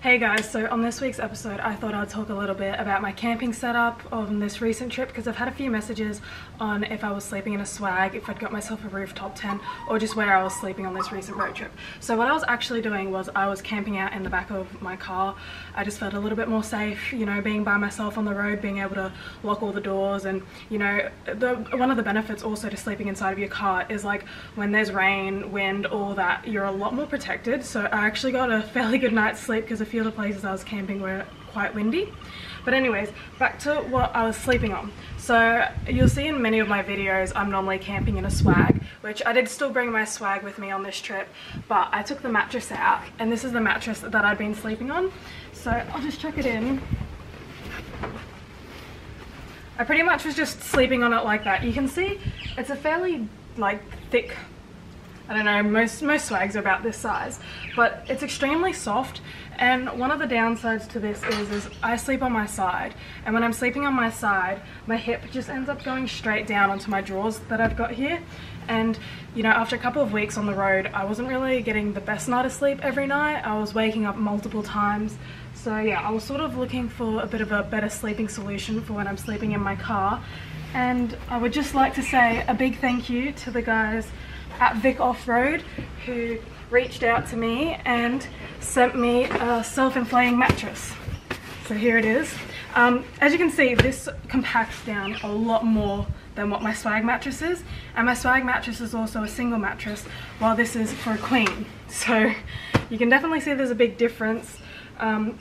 Hey guys, so on this week's episode I thought I'd talk a little bit about my camping setup on this recent trip, because I've had a few messages on if I was sleeping in a swag, if I'd got myself a rooftop tent, or just where I was sleeping on this recent road trip. So what I was actually doing was I was camping out in the back of my car. I just felt a little bit more safe, you know, being by myself on the road, being able to lock all the doors, and you know, one of the benefits also to sleeping inside of your car is like when there's rain, wind, all that, you're a lot more protected. So I actually got a fairly good night's sleep because a few of the places I was camping were quite windy. But anyways, back to what I was sleeping on. So you'll see in many of my videos I'm normally camping in a swag, which I did still bring my swag with me on this trip, but I took the mattress out, and this is the mattress that I'd been sleeping on. So I'll just chuck it in. I pretty much was just sleeping on it like that. You can see it's a fairly like thick, I don't know, most swags are about this size, but it's extremely soft. And one of the downsides to this is I sleep on my side, and when I'm sleeping on my side, my hip just ends up going straight down onto my drawers that I've got here. And you know, after a couple of weeks on the road, I wasn't really getting the best night of sleep every night. I was waking up multiple times. So yeah, I was sort of looking for a bit of a better sleeping solution for when I'm sleeping in my car. And I would just like to say a big thank you to the guys at VIC Offroad who reached out to me and sent me a self-inflating mattress. So here it is. As you can see, this compacts down a lot more than what my swag mattress is, and my swag mattress is also a single mattress, while this is for a queen. So you can definitely see there's a big difference.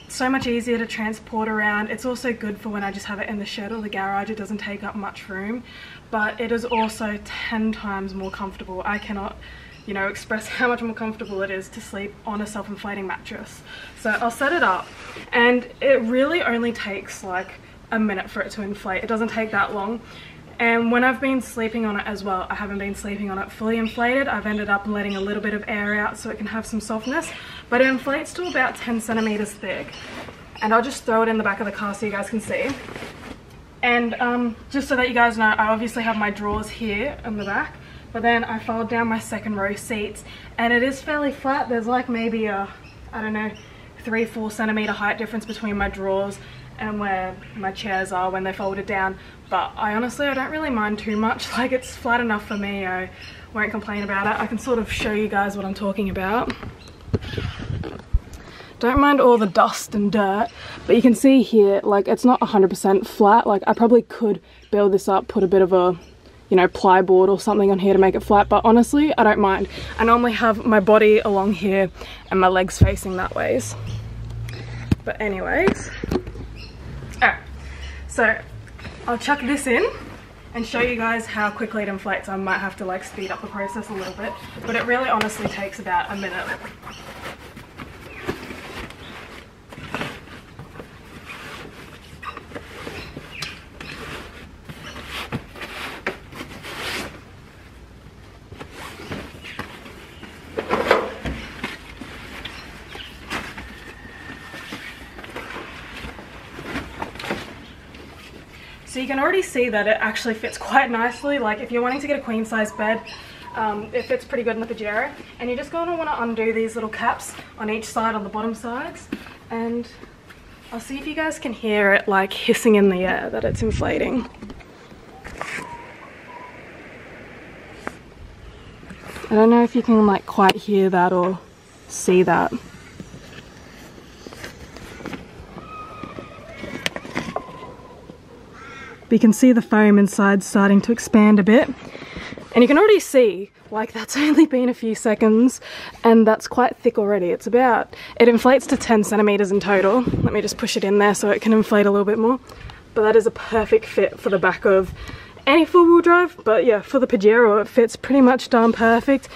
So much easier to transport around. It's also good for when I just have it in the shed or the garage. It doesn't take up much room, but it is also 10 times more comfortable. I cannot, you know, express how much more comfortable it is to sleep on a self-inflating mattress. So I'll set it up, and it really only takes like a minute for it to inflate. It doesn't take that long. And when I've been sleeping on it as well, I haven't been sleeping on it fully inflated. I've ended up letting a little bit of air out so it can have some softness, but it inflates to about 10 centimeters thick. And I'll just throw it in the back of the car so you guys can see. And just so that you guys know, I obviously have my drawers here in the back, but then I fold down my second row seats, and it is fairly flat. There's like maybe a, I don't know, 3-4 centimeter height difference between my drawers and where my chairs are when they're folded down. But I don't really mind too much. Like, it's flat enough for me. I won't complain about it. I can sort of show you guys what I'm talking about. Don't mind all the dust and dirt, but you can see here, like, it's not 100% flat. Like, I probably could build this up, put a bit of a, you know, plyboard or something on here to make it flat, but honestly, I don't mind. I normally have my body along here and my legs facing that ways. But anyways, alright, so I'll chuck this in and show you guys how quickly it inflates. I might have to like speed up the process a little bit, but it really honestly takes about a minute. So you can already see that it actually fits quite nicely. Like, if you're wanting to get a queen size bed, it fits pretty good in the Pajero. And you're just going to want to undo these little caps on each side, on the bottom sides. And I'll see if you guys can hear it like hissing in the air that it's inflating. I don't know if you can like quite hear that or see that. But you can see the foam inside starting to expand a bit, and you can already see like that's only been a few seconds and that's quite thick already. It inflates to 10 centimeters in total. Let me just push it in there so it can inflate a little bit more. But that is a perfect fit for the back of any four-wheel drive, but yeah, for the Pajero it fits pretty much darn perfect.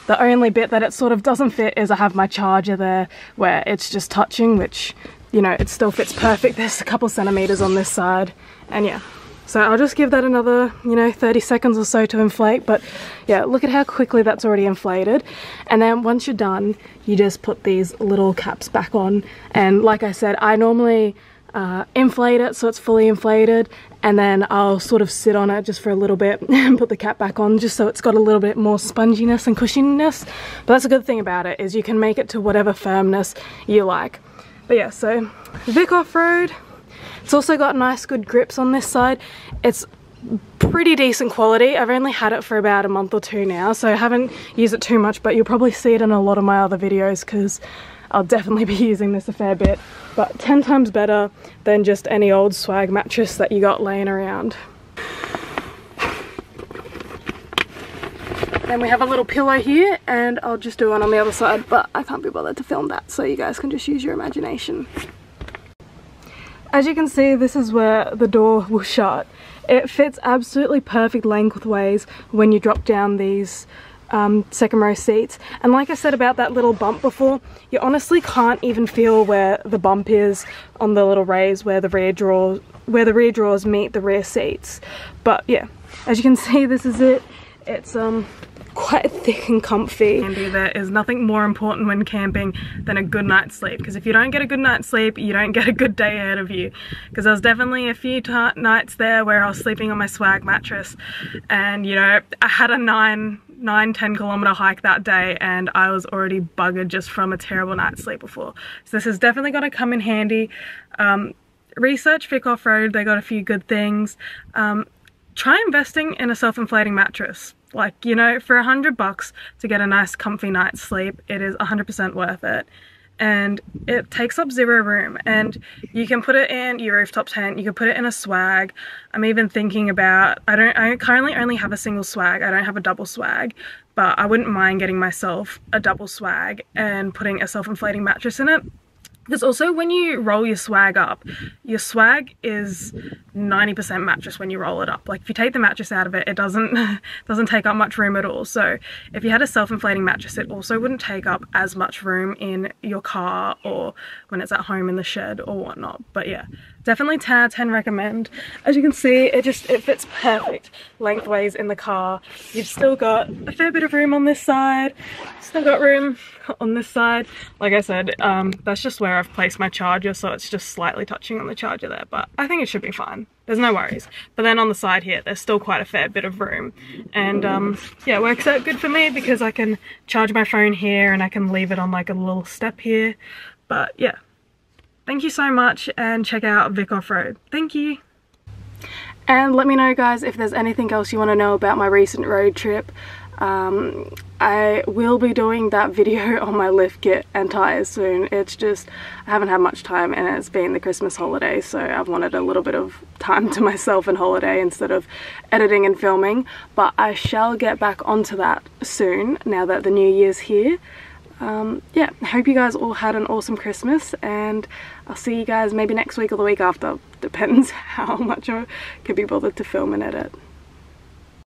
The only bit that it sort of doesn't fit is I have my charger there where it's just touching, which, you know, it still fits perfect. There's a couple centimeters on this side, and yeah. So I'll just give that another, you know, 30 seconds or so to inflate. But yeah, look at how quickly that's already inflated. And then once you're done, you just put these little caps back on. And like I said, I normally inflate it so it's fully inflated, and then I'll sort of sit on it just for a little bit and put the cap back on just so it's got a little bit more sponginess and cushioniness. But that's a good thing about it, is you can make it to whatever firmness you like. But yeah, so VIC Off-Road. It's also got nice good grips on this side. It's pretty decent quality. I've only had it for about a month or two now, so I haven't used it too much, but you'll probably see it in a lot of my other videos because I'll definitely be using this a fair bit. But 10 times better than just any old swag mattress that you got laying around. Then we have a little pillow here, and I'll just do one on the other side, but I can't be bothered to film that, so you guys can just use your imagination. As you can see, this is where the door will shut. It fits absolutely perfect lengthways when you drop down these second row seats, and like I said about that little bump before, you honestly can't even feel where the bump is on the little raise where the rear drawers meet the rear seats. But yeah, as you can see, this is it. It's quite thick and comfy. There is nothing more important when camping than a good night's sleep, because if you don't get a good night's sleep, you don't get a good day ahead of you. Because there was definitely a few nights there where I was sleeping on my swag mattress, and you know, I had a 9-10 kilometer hike that day, and I was already buggered just from a terrible night's sleep before. So this is definitely going to come in handy. Research VIC Off-Road, they got a few good things. Try investing in a self-inflating mattress. Like, you know, for $100 to get a nice comfy night's sleep, it is 100% worth it. And it takes up zero room, and you can put it in your rooftop tent, you can put it in a swag. I'm even thinking about, I currently only have a single swag, I don't have a double swag, but I wouldn't mind getting myself a double swag and putting a self-inflating mattress in it. Because also when you roll your swag up, your swag is 90% mattress when you roll it up. Like if you take the mattress out of it, it doesn't take up much room at all. So if you had a self-inflating mattress, it also wouldn't take up as much room in your car or when it's at home in the shed or whatnot. But yeah, definitely 10 out of 10 recommend. As you can see, it fits perfect lengthways in the car. You've still got a fair bit of room on this side, still got room on this side. Like I said, that's just where I've placed my charger, so it's just slightly touching on the charger there, but I think it should be fine. There's no worries. But then on the side here, there's still quite a fair bit of room, and yeah, it works out good for me because I can charge my phone here and I can leave it on like a little step here. But yeah, thank you so much, and check out VIC Off-Road. Thank you. And let me know, guys, if there's anything else you want to know about my recent road trip. I will be doing that video on my lift kit and tyres soon. It's just, I haven't had much time, and it's been the Christmas holiday, so I've wanted a little bit of time to myself and holiday instead of editing and filming. But I shall get back onto that soon, now that the new year's here. Yeah, I hope you guys all had an awesome Christmas, and I'll see you guys maybe next week or the week after. Depends how much I can be bothered to film and edit.